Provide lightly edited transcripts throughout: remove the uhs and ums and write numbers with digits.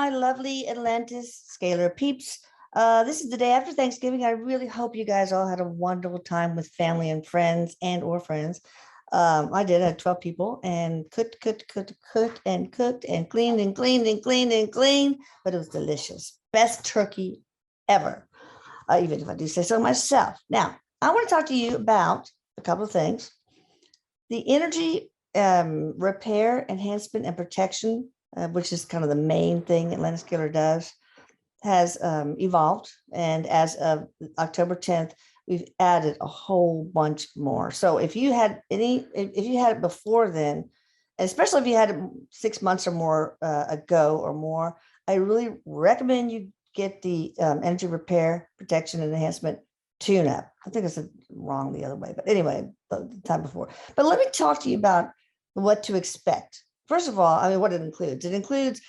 my lovely Atlantis Scalar peeps. This is the day after Thanksgiving. I really hope you guys all had a wonderful time with family and friends or friends. I did. I had 12 people and cooked and cooked and cleaned and cleaned and cleaned and cleaned, but it was delicious. Best turkey ever, even if I do say so myself. Now, I want to talk to you about a couple of things. The energy repair, enhancement, and protection, which is kind of the main thing Atlantis Scalar does, has evolved. And as of October 10th, we've added a whole bunch more. So if you had it before then, especially if you had it 6 months or more ago or more, I really recommend you get the energy repair, protection, and enhancement tune-up. I think it's wrong the other way, but anyway, the time before. But let me talk to you about what to expect. First of all, I mean, what it includes. It includes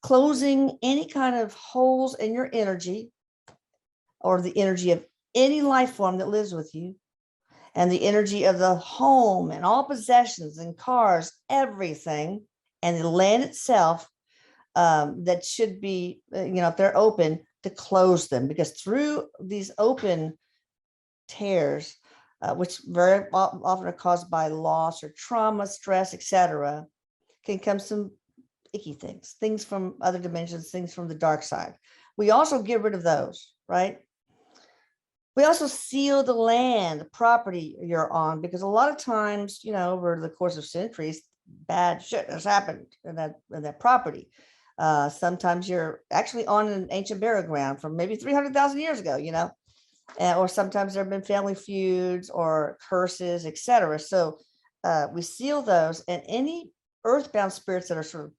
closing any kind of holes in your energy or the energy of any life form that lives with you, and the energy of the home and all possessions and cars, everything, and the land itself, that should be, if they're open, to close them, because through these open tears, which very often are caused by loss or trauma, stress, etc., can come some icky things from other dimensions, things from the dark side. We also get rid of those, right? We also seal the land, property you're on, because a lot of times, over the course of centuries, bad shit has happened in that property. Sometimes you're actually on an ancient burial ground from maybe 300,000 years ago, or sometimes there have been family feuds or curses, etc. So we seal those, and any earthbound spirits that are sort of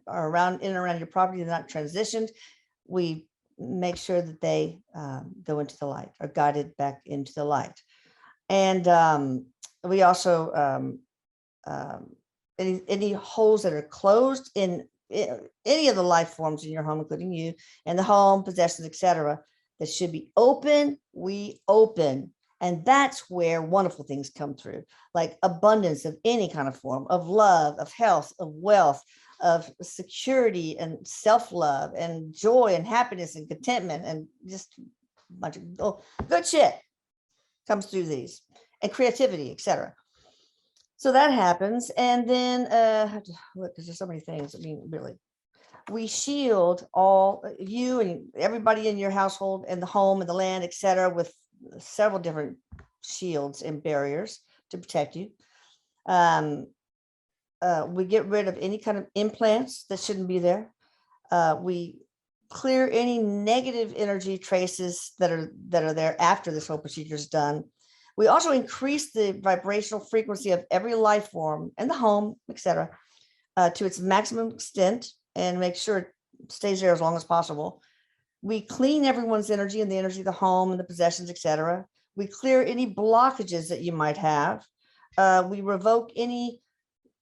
are around in and around your property, they're not transitioned, we make sure that they go into the light, or guided back into the light. And we also any holes that are closed in any of the life forms in your home, including you and the home, possessions, etc., that should be open, we open. And that's where wonderful things come through, like abundance of any kind of form, of love, of health, of wealth, of security and self-love and joy and happiness and contentment, and just a bunch of good shit comes through these, and creativity, etc. So that happens. And then because there's so many things. I mean, really, we shield all you and everybody in your household and the home and the land, etc., with several different shields and barriers to protect you. We get rid of any kind of implants that shouldn't be there. We clear any negative energy traces that are there after this whole procedure is done. We also increase the vibrational frequency of every life form and the home, etc., to its maximum extent, and make sure it stays there as long as possible. We clean everyone's energy and the energy of the home and the possessions, etc. We clear any blockages that you might have. We revoke any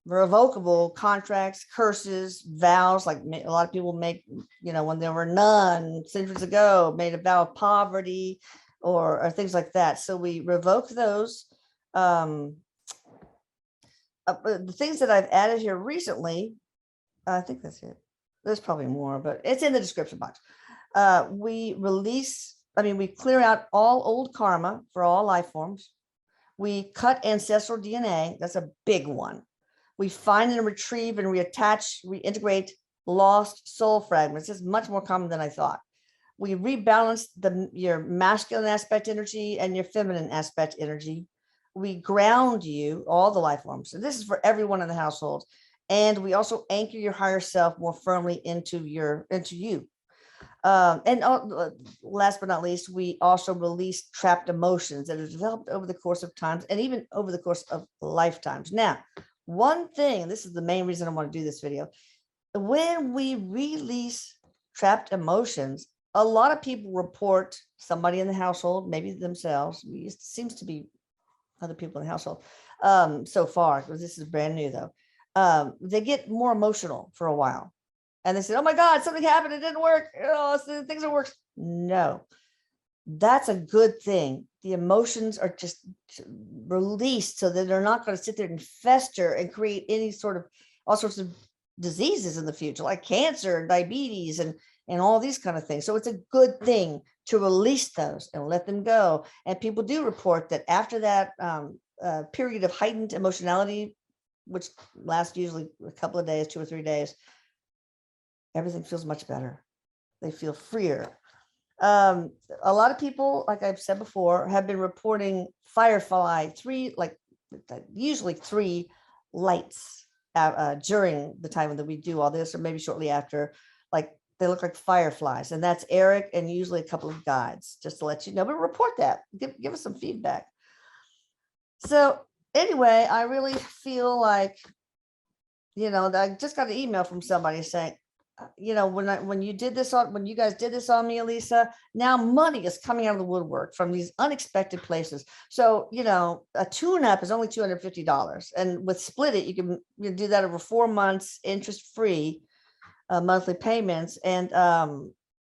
revocable contracts, curses, vows, like a lot of people make, when they were a nun centuries ago, made a vow of poverty or things like that. So we revoke those. The things that I've added here recently, I think that's it. There's probably more, but it's in the description box. We clear out all old karma for all life forms. We cut ancestral DNA. That's a big one. We find and retrieve and reintegrate lost soul fragments. This is much more common than I thought. We rebalance your masculine aspect energy and your feminine aspect energy. We ground you, all the life forms. So this is for everyone in the household. And we also anchor your higher self more firmly into you. Last but not least, we also release trapped emotions that have developed over the course of times, and even over the course of lifetimes. Now, one thing, this is the main reason I want to do this video. When we release trapped emotions, a lot of people report somebody in the household, maybe themselves. It seems to be other people in the household so far, because this is brand new though. They get more emotional for a while. And they said, oh my God, something happened, it didn't work. Things don't work. No, that's a good thing. The emotions are just released so that they're not going to sit there and fester and create all sorts of diseases in the future, like cancer and diabetes and all these kind of things. So it's a good thing to release those and let them go. And people do report that after that period of heightened emotionality, which lasts usually a couple of days, 2 or 3 days, everything feels much better. They feel freer. A lot of people, like I've said before, have been reporting firefly, usually 3 lights during the time that we do all this, or maybe shortly after, like they look like fireflies. And that's Eric and usually a couple of guides, just to let you know, but report that, give us some feedback. So anyway, I really feel like, I just got an email from somebody saying, when you guys did this on me, Elisa, now money is coming out of the woodwork from these unexpected places. So, a tune-up is only $250. And with Split It, you can do that over 4 months, interest-free monthly payments. And,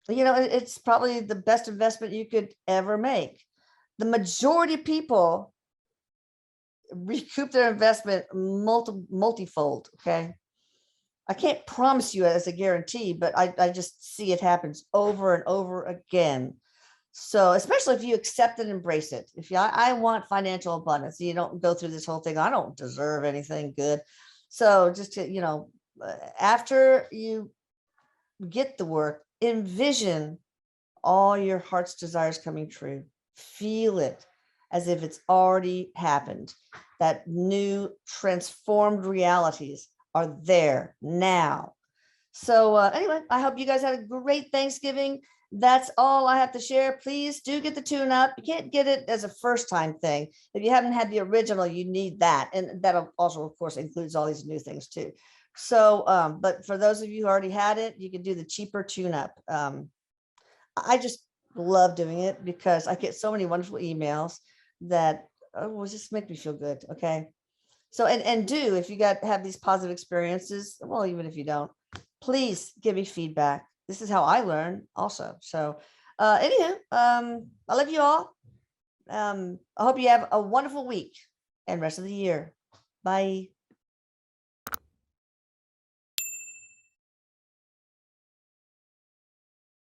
it's probably the best investment you could ever make. The majority of people recoup their investment multifold. Okay. I can't promise you as a guarantee, but I just see it happens over and over again. So especially if you accept and embrace it. If I want financial abundance, you don't go through this whole thing, I don't deserve anything good. So just to, after you get the work, envision all your heart's desires coming true. Feel it as if it's already happened. That new transformed realities are there now. So anyway, I hope you guys had a great Thanksgiving. That's all I have to share. Please do get the tune up. You can't get it as a first time thing. If you haven't had the original, you need that. And that also, of course, includes all these new things too. So, but for those of you who already had it, you can do the cheaper tune up. I just love doing it because I get so many wonderful emails that will just make me feel good. Okay. So, and if you have these positive experiences, well, even if you don't, please give me feedback. This is how I learn also. So, anywho, I love you all. I hope you have a wonderful week and rest of the year. Bye.